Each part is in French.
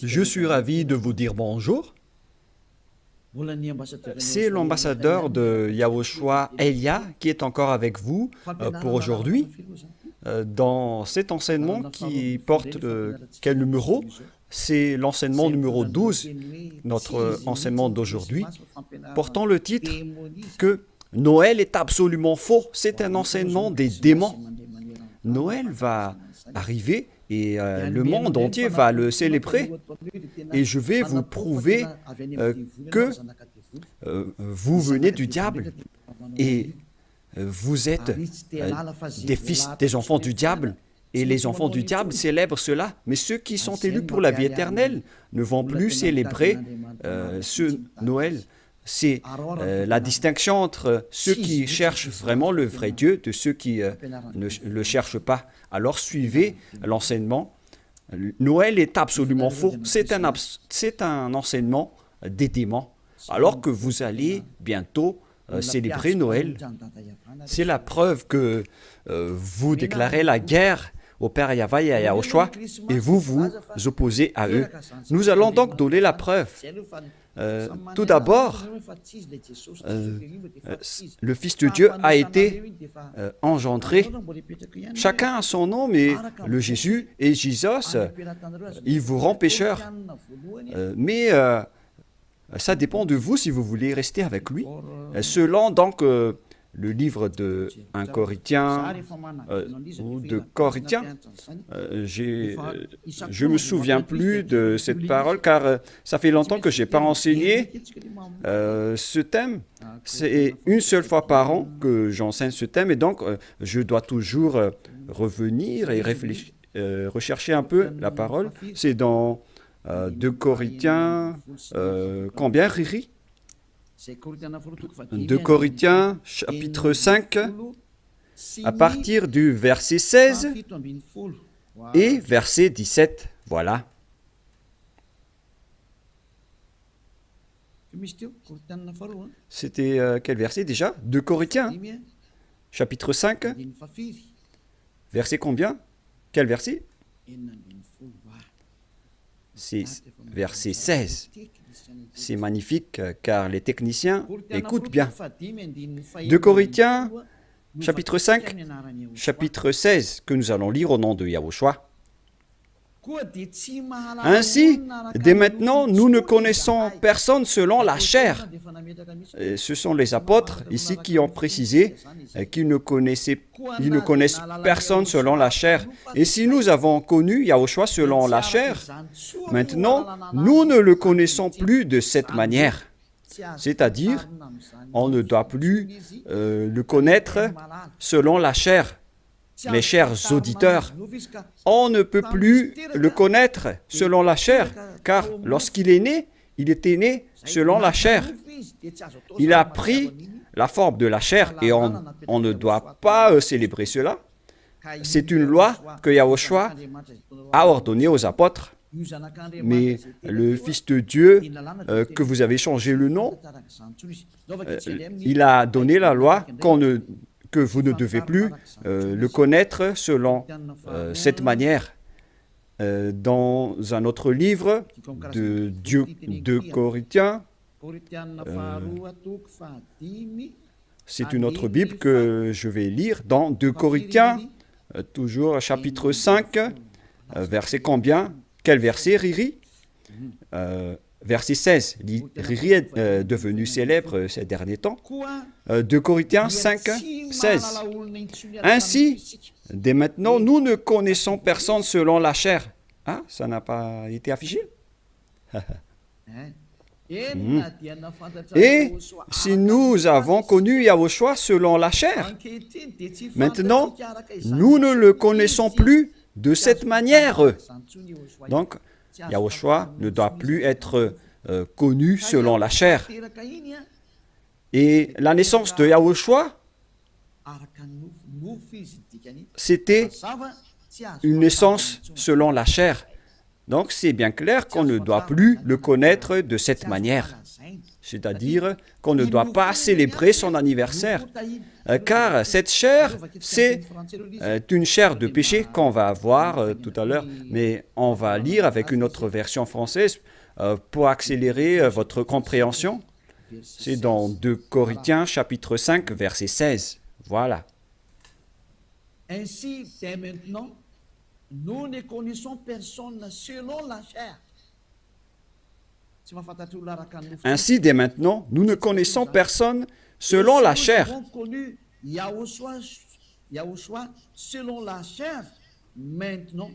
Je suis ravi de vous dire bonjour. C'est l'ambassadeur de Yahushua, Elia, qui est encore avec vous pour aujourd'hui. Dans cet enseignement qui porte quel numéro? C'est l'enseignement numéro 12, notre enseignement d'aujourd'hui, portant le titre que Noël est absolument faux. C'est un enseignement des démons. Noël va arriver et le monde entier va le célébrer. Et je vais vous prouver que vous venez du diable et vous êtes des enfants du diable. Et les enfants du diable célèbrent cela. Mais ceux qui sont élus pour la vie éternelle ne vont plus célébrer ce Noël. C'est la distinction entre ceux qui cherchent vraiment le vrai Dieu de ceux qui ne le cherchent pas. Alors suivez l'enseignement. Noël est absolument faux. C'est un enseignement des démons. Alors que vous allez bientôt célébrer Noël, c'est la preuve que vous déclarez la guerre au Père Yahweh et à Yahushua et vous vous opposez à eux. Nous allons donc donner la preuve. Tout d'abord, le Fils de Dieu a été engendré. Chacun a son nom, mais le Jésus et Jésus, il vous rend pécheur. Mais ça dépend de vous si vous voulez rester avec lui. Selon donc le livre de 1 Corinthiens ou de Corinthiens, je ne me souviens plus de cette parole car ça fait longtemps que je n'ai pas enseigné ce thème. C'est une seule fois par an que j'enseigne ce thème et donc je dois toujours revenir et rechercher un peu la parole. C'est dans 2 Corinthiens, combien, Riri? 2 Corinthiens, chapitre 5, à partir du verset 16 et verset 17. Voilà. C'était quel verset déjà? 2 Corinthiens, chapitre 5, verset combien? Quel verset? C'est verset 16. C'est magnifique car les techniciens écoutent bien. 2 Corinthiens, chapitre 5, chapitre 16, que nous allons lire au nom de Yahushua. Ainsi, dès maintenant, nous ne connaissons personne selon la chair. Et ce sont les apôtres ici qui ont précisé qu'ils ne connaissent personne selon la chair. Et si nous avons connu Yahushua selon la chair, maintenant, nous ne le connaissons plus de cette manière. C'est-à-dire, on ne doit plus le connaître selon la chair. Mes chers auditeurs, on ne peut plus le connaître selon la chair, car lorsqu'il est né, il était né selon la chair. Il a pris la forme de la chair et on ne doit pas célébrer cela. C'est une loi que Yahushua a ordonnée aux apôtres. Mais le Fils de Dieu, que vous avez changé le nom, il a donné la loi que vous ne devez plus le connaître selon cette manière. Dans un autre livre de 2 Corinthiens, c'est une autre Bible que je vais lire, dans 2 Corinthiens, toujours chapitre 5, verset combien? Quel verset, Riri? Verset 16. Riri est devenu célèbre ces derniers temps. 2 Corinthiens 5, 16. Ainsi, dès maintenant, nous ne connaissons personne selon la chair. Ah, ça n'a pas été affiché? Et si nous avons connu Yahushua selon la chair, maintenant, nous ne le connaissons plus de cette manière. Donc, Yahushua ne doit plus être connu selon la chair. Et la naissance de Yahushua, c'était une naissance selon la chair. Donc, c'est bien clair qu'on ne doit plus le connaître de cette manière. c'est-à-dire qu'on ne doit pas célébrer son anniversaire, car cette chair, c'est une chair de péché qu'on va voir tout à l'heure, mais on va lire avec une autre version française pour accélérer votre compréhension. C'est dans 2 Corinthiens chapitre 5, verset 16. Voilà. Ainsi, dès maintenant, nous ne connaissons personne selon la chair. Ainsi, dès maintenant, nous ne connaissons personne selon la chair. Nous avons connu Yahushua selon la chair. Maintenant,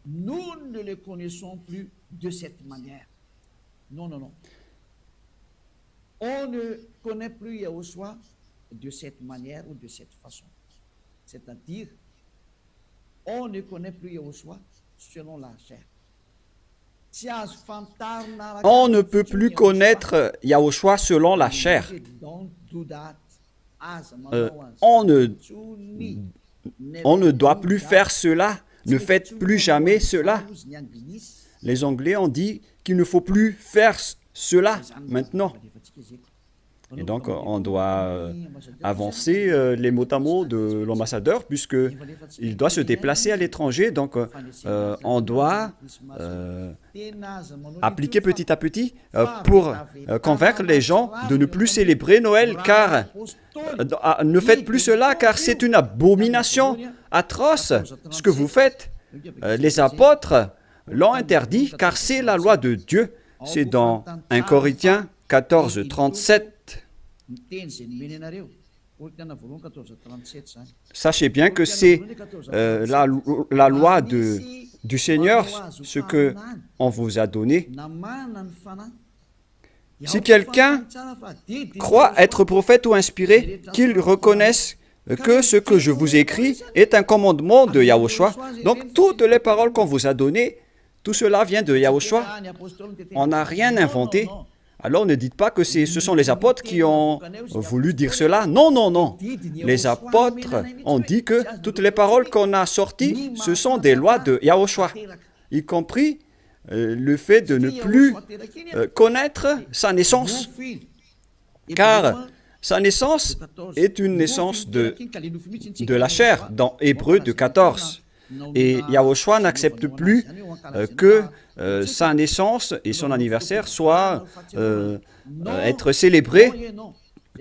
nous ne le connaissons plus de cette manière. Non, non, non. On ne connaît plus Yahushua de cette manière ou de cette façon. C'est-à-dire, on ne connaît plus Yahushua selon la chair. On ne peut plus connaître Yahushua selon la chair. On ne doit plus faire cela. Ne faites plus jamais cela. Les Anglais ont dit qu'il ne faut plus faire cela maintenant. Et donc, on doit avancer les mots à mots de l'ambassadeur, puisqu'il doit se déplacer à l'étranger. Donc, on doit appliquer petit à petit pour convaincre les gens de ne plus célébrer Noël, car ne faites plus cela, car c'est une abomination atroce ce que vous faites. Les apôtres l'ont interdit, car c'est la loi de Dieu. C'est dans 1 Corinthiens 14, 37. Sachez bien que c'est la loi du Seigneur, ce qu'on vous a donné. Si quelqu'un croit être prophète ou inspiré, qu'il reconnaisse que ce que je vous écris est un commandement de Yahushua. Donc, toutes les paroles qu'on vous a données, tout cela vient de Yahushua. On n'a rien inventé. Alors ne dites pas que ce sont les apôtres qui ont voulu dire cela. Non, non, non. Les apôtres ont dit que toutes les paroles qu'on a sorties, ce sont des lois de Yahushua, y compris le fait de ne plus connaître sa naissance. Car sa naissance est une naissance de la chair, dans Hébreux 14. Et Yahushua n'accepte plus que sa naissance et son anniversaire soient être célébrés,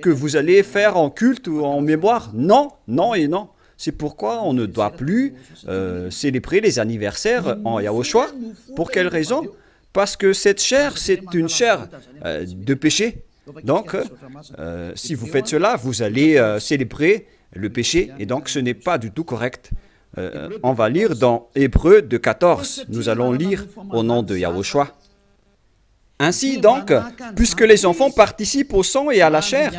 que vous allez faire en culte ou en mémoire. Non, non et non. C'est pourquoi on ne doit plus célébrer les anniversaires en Yahushua. Pour quelle raison? Parce que cette chair, c'est une chair de péché. Donc, si vous faites cela, vous allez célébrer le péché, et donc ce n'est pas du tout correct. On va lire dans Hébreux 14. Nous allons lire au nom de Yahushua. Ainsi donc, puisque les enfants participent au sang et à la chair,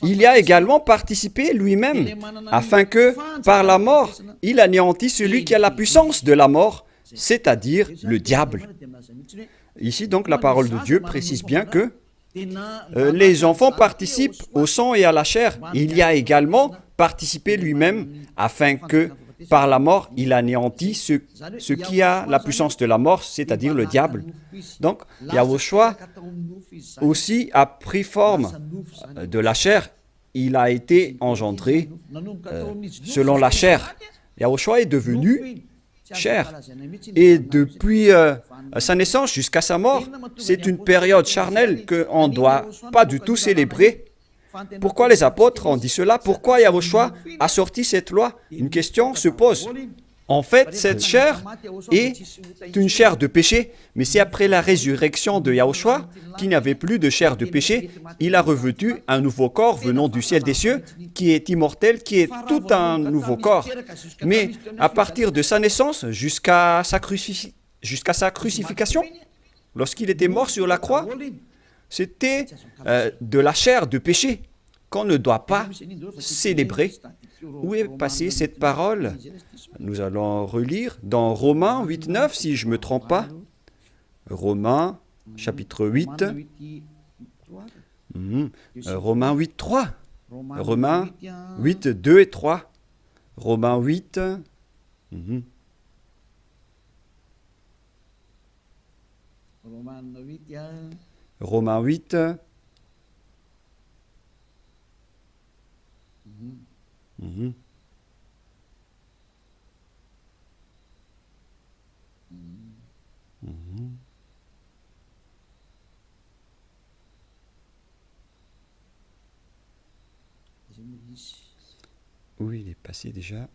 il y a également participé lui-même, afin que, par la mort, il anéantisse celui qui a la puissance de la mort, c'est-à-dire le diable. Ici donc, la parole de Dieu précise bien que les enfants participent au sang et à la chair. Il y a également participé lui-même, afin que, par la mort, il anéantit ce qui a la puissance de la mort, c'est-à-dire le diable. Donc, Yahushua aussi a pris forme de la chair. Il a été engendré selon la chair. Yahushua est devenu chair. Et depuis sa naissance jusqu'à sa mort, c'est une période charnelle qu'on ne doit pas du tout célébrer. Pourquoi les apôtres ont dit cela? Pourquoi Yahushua a sorti cette loi? Une question se pose. En fait, cette chair est une chair de péché, mais c'est après la résurrection de Yahushua qu'il n'y avait plus de chair de péché. Il a revêtu un nouveau corps venant du ciel des cieux, qui est immortel, qui est tout un nouveau corps. Mais à partir de sa naissance jusqu'à sa crucifixion, lorsqu'il était mort sur la croix, c'était de la chair de péché qu'on ne doit pas célébrer. Où est passée cette parole? Nous allons relire dans Romains 8, 9, si je ne me trompe pas. Romains, chapitre 8. Romains 8, 3. Romains 8, 2 et 3. Romains 8. Romains 8, Mhm. Mhm. Où il est passé déjà?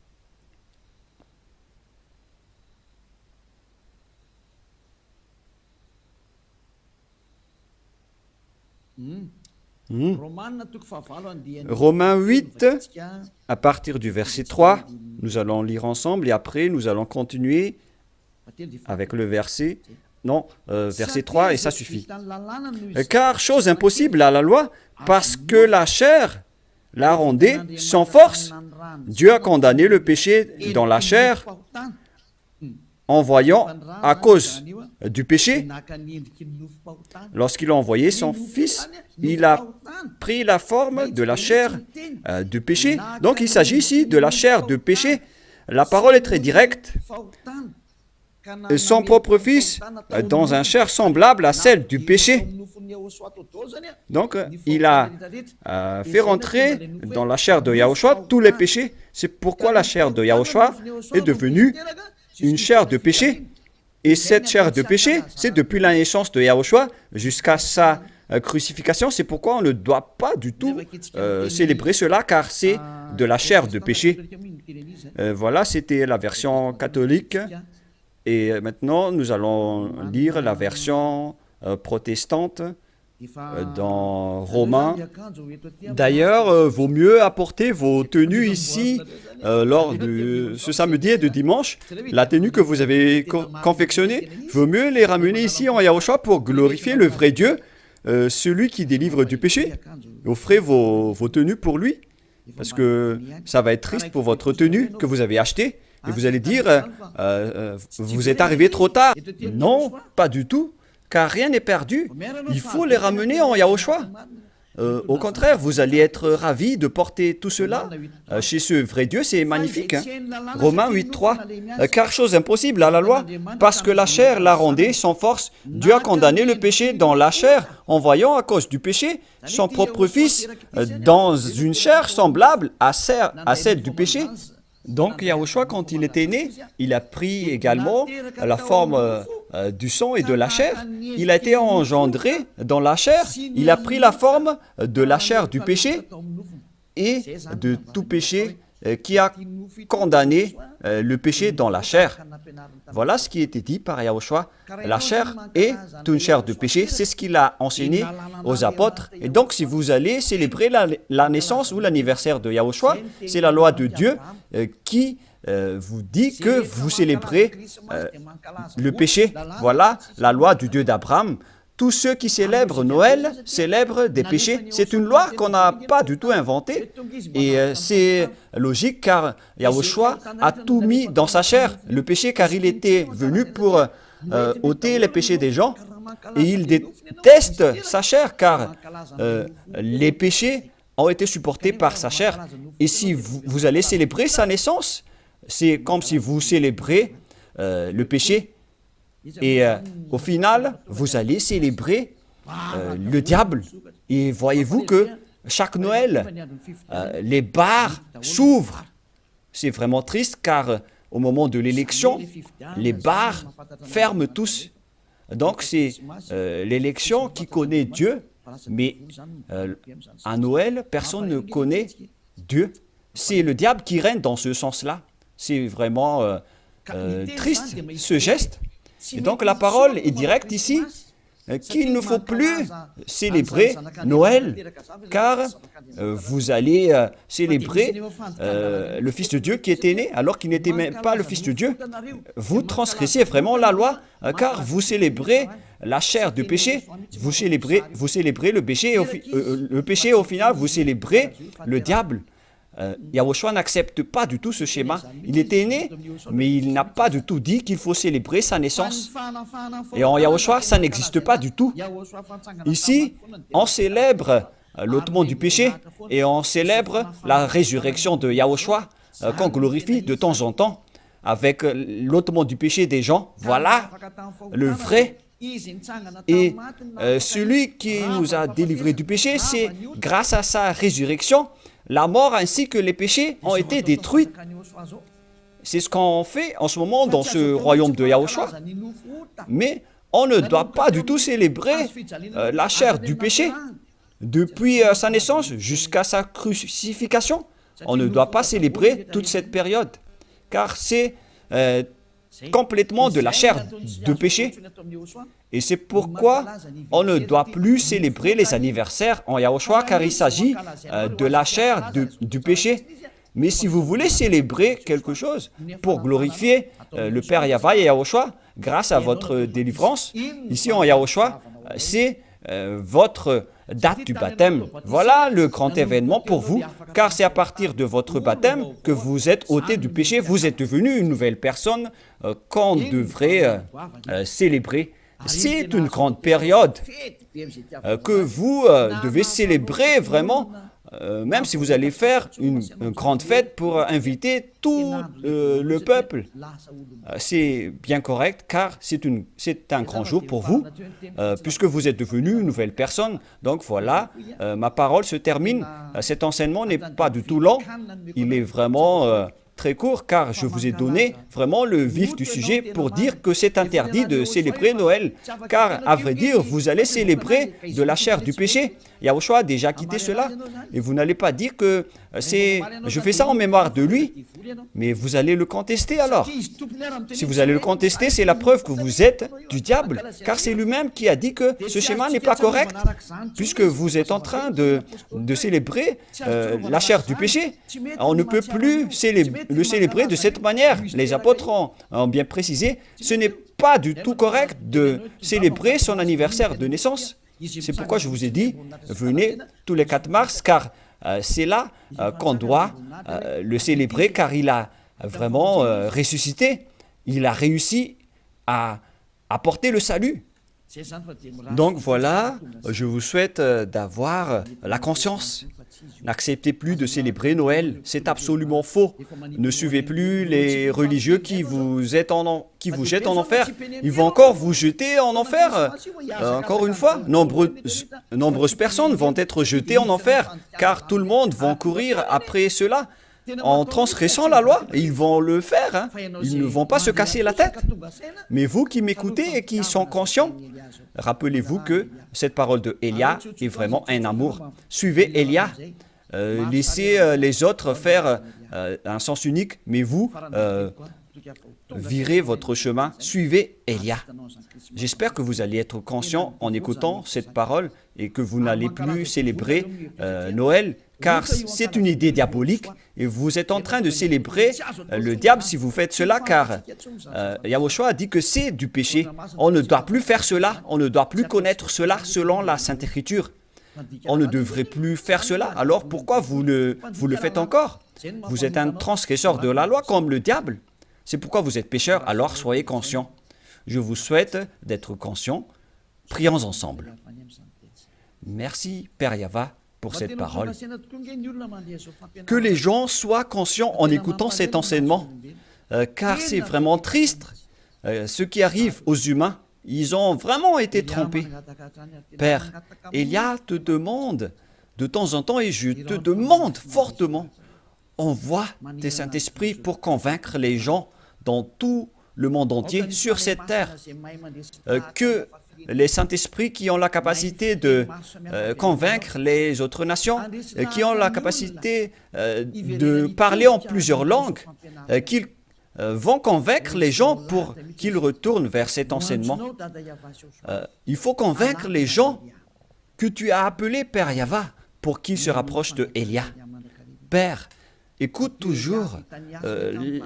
Mhm. Romains 8, à partir du verset 3, nous allons lire ensemble et après nous allons continuer avec le verset, non, verset 3 et ça suffit. Car chose impossible à la loi, parce que la chair la rendait sans force. Dieu a condamné le péché dans la chair en voyant, à cause du péché, lorsqu'il a envoyé son Fils, il a pris la forme de la chair du péché. Donc il s'agit ici de la chair de péché. La parole est très directe. Son propre Fils dans une chair semblable à celle du péché. Donc, il a fait rentrer dans la chair de Yahushua tous les péchés. C'est pourquoi la chair de Yahushua est devenue une chair de péché. Et cette chair de péché, c'est depuis la naissance de Yahushua jusqu'à sa crucifixion. C'est pourquoi on ne doit pas du tout célébrer cela, car c'est de la chair de péché. Voilà, c'était la version catholique. Et maintenant, nous allons lire la version protestante dans Romains. D'ailleurs, vaut mieux apporter vos tenues ici lors de ce samedi et de dimanche. La tenue que vous avez confectionnée, vaut mieux les ramener ici en Yahushua pour glorifier le vrai Dieu, celui qui délivre du péché. Offrez vos tenues pour lui, parce que ça va être triste pour votre tenue que vous avez achetée. Et vous allez dire, vous êtes arrivé trop tard. Non, pas du tout, car rien n'est perdu. Il faut les ramener en Yahushua. Au contraire, vous allez être ravis de porter tout cela chez ce vrai Dieu, c'est magnifique. Hein? Romains 8.3, car chose impossible à la loi, parce que la chair la rendait sans force. Dieu a condamné le péché dans la chair, en voyant à cause du péché son propre Fils dans une chair semblable à celle du péché. Donc Yahushua, quand il était né, il a pris également la forme du sang et de la chair. Il a été engendré dans la chair. Il a pris la forme de la chair du péché et de tout péché qui a condamné le péché dans la chair. Voilà ce qui était dit par Yahushua. La chair est une chair de péché. C'est ce qu'il a enseigné aux apôtres. Et donc, si vous allez célébrer la naissance ou l'anniversaire de Yahushua, c'est la loi de Dieu qui vous dit que vous célébrez le péché. Voilà la loi du Dieu d'Abraham. Tous ceux qui célèbrent Noël célèbrent des péchés. C'est une loi qu'on n'a pas du tout inventée. Et c'est logique car Yahushua a tout mis dans sa chair, le péché, car il était venu pour ôter les péchés des gens. Et il déteste sa chair car les péchés ont été supportés par sa chair. Et si vous allez célébrer sa naissance, c'est comme si vous célébrez le péché. Et au final, vous allez célébrer le diable. Et voyez-vous que chaque Noël, les bars s'ouvrent. C'est vraiment triste car au moment de l'élection, les bars ferment tous. Donc c'est l'élection qui connaît Dieu, mais à Noël, personne ne connaît Dieu. C'est le diable qui règne dans ce sens-là. C'est vraiment triste ce geste. Et donc la parole est directe ici, qu'il ne faut plus célébrer Noël, car vous allez célébrer le Fils de Dieu qui était né, alors qu'il n'était même pas le Fils de Dieu. Vous transgressez vraiment la loi, car vous célébrez la chair du péché, vous célébrez le péché, et au final, vous célébrez le diable. Yahushua n'accepte pas du tout ce schéma. Il était né, mais il n'a pas du tout dit qu'il faut célébrer sa naissance. Et en Yahushua, ça n'existe pas du tout. Ici, on célèbre l'ôtement du péché et on célèbre la résurrection de Yahushua qu'on glorifie de temps en temps avec l'ôtement du péché des gens. Voilà le vrai. Et celui qui nous a délivrés du péché, c'est grâce à sa résurrection. la mort ainsi que les péchés ont été détruits. C'est ce qu'on fait en ce moment dans ce royaume de Yahushua. Mais on ne doit pas du tout célébrer la chair du péché. Depuis sa naissance jusqu'à sa crucifixion, on ne doit pas célébrer toute cette période, car c'est complètement de la chair de péché. Et c'est pourquoi on ne doit plus célébrer les anniversaires en Yahushua, car il s'agit de la chair du péché. Mais si vous voulez célébrer quelque chose pour glorifier le Père Yahva et Yahushua, grâce à votre délivrance, ici en Yahushua, c'est votre date du baptême. Voilà le grand événement pour vous, car c'est à partir de votre baptême que vous êtes ôté du péché, vous êtes devenu une nouvelle personne qu'on devrait célébrer. C'est une grande période que vous devez célébrer vraiment, même si vous allez faire une grande fête pour inviter tout le peuple. C'est bien correct, car c'est un grand jour pour vous, puisque vous êtes devenu une nouvelle personne. Donc voilà, ma parole se termine. Cet enseignement n'est pas du tout long, il est vraiment très court, car je vous ai donné vraiment le vif du sujet pour dire que c'est interdit de célébrer Noël, car à vrai dire, vous allez célébrer de la chair du péché. Yahushua a déjà quitté cela, et vous n'allez pas dire que je fais ça en mémoire de lui, mais vous allez le contester alors. Si vous allez le contester, c'est la preuve que vous êtes du diable, car c'est lui-même qui a dit que ce schéma n'est pas correct, puisque vous êtes en train de célébrer la chair du péché. On ne peut plus le célébrer de cette manière. Les apôtres ont bien précisé, ce n'est pas du tout correct de célébrer son anniversaire de naissance. C'est pourquoi je vous ai dit, venez tous les 4 mars, car c'est là qu'on doit le célébrer, car il a vraiment ressuscité. Il a réussi à apporter le salut. Donc voilà, je vous souhaite d'avoir la conscience. N'acceptez plus de célébrer Noël, c'est absolument faux. Ne suivez plus les religieux qui vous jettent en enfer. Ils vont encore vous jeter en enfer. Encore une fois, nombreuses personnes vont être jetées en enfer, car tout le monde va courir après cela. En transgressant la loi, ils vont le faire, hein. Ils ne vont pas se casser la tête. Mais vous qui m'écoutez et qui sont conscients, rappelez-vous que cette parole de Élia est vraiment un amour. Suivez Élia, laissez les autres faire un sens unique, mais vous, virez votre chemin, suivez Élia. J'espère que vous allez être conscients en écoutant cette parole et que vous n'allez plus célébrer Noël, car c'est une idée diabolique et vous êtes en train de célébrer le diable si vous faites cela, car Yahushua a dit que c'est du péché. On ne doit plus faire cela, on ne doit plus connaître cela selon la Sainte Écriture. On ne devrait plus faire cela, alors pourquoi vous le faites encore? Vous êtes un transgresseur de la loi comme le diable. C'est pourquoi vous êtes pécheur, alors soyez conscients. Je vous souhaite d'être conscients. Prions ensemble. Merci, Père Yahva, pour cette parole. Que les gens soient conscients en écoutant cet enseignement, car c'est vraiment triste. Ce qui arrive aux humains, ils ont vraiment été trompés. Père, Élia te demande de temps en temps, et je te demande fortement, envoie tes Saint-Esprit pour convaincre les gens dans tout le monde entier, sur cette terre, que les Saint-Esprits qui ont la capacité de convaincre les autres nations, qui ont la capacité de parler en plusieurs langues, qu'ils vont convaincre les gens pour qu'ils retournent vers cet enseignement. Il faut convaincre les gens que tu as appelés Père Yahva pour qu'ils se rapprochent de Élia. Père, écoute toujours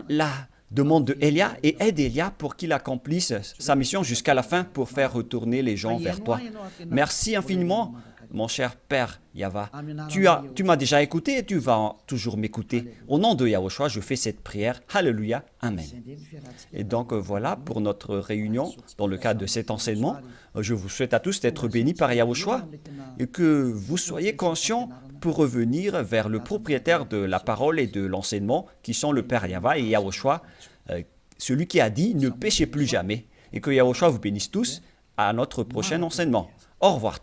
la demande de Élia et aide Élia pour qu'il accomplisse sa mission jusqu'à la fin pour faire retourner les gens vers toi. Merci infiniment, mon cher Père Yahva. Tu m'as déjà écouté et tu vas toujours m'écouter. Au nom de Yahushua, je fais cette prière. Alléluia. Amen. Et donc voilà pour notre réunion dans le cadre de cet enseignement. Je vous souhaite à tous d'être bénis par Yahushua et que vous soyez conscients pour revenir vers le propriétaire de la parole et de l'enseignement qui sont le Père Yahva et Yahushua, celui qui a dit « Ne péchez plus jamais » et que Yahushua vous bénisse tous à notre prochain enseignement. Au revoir.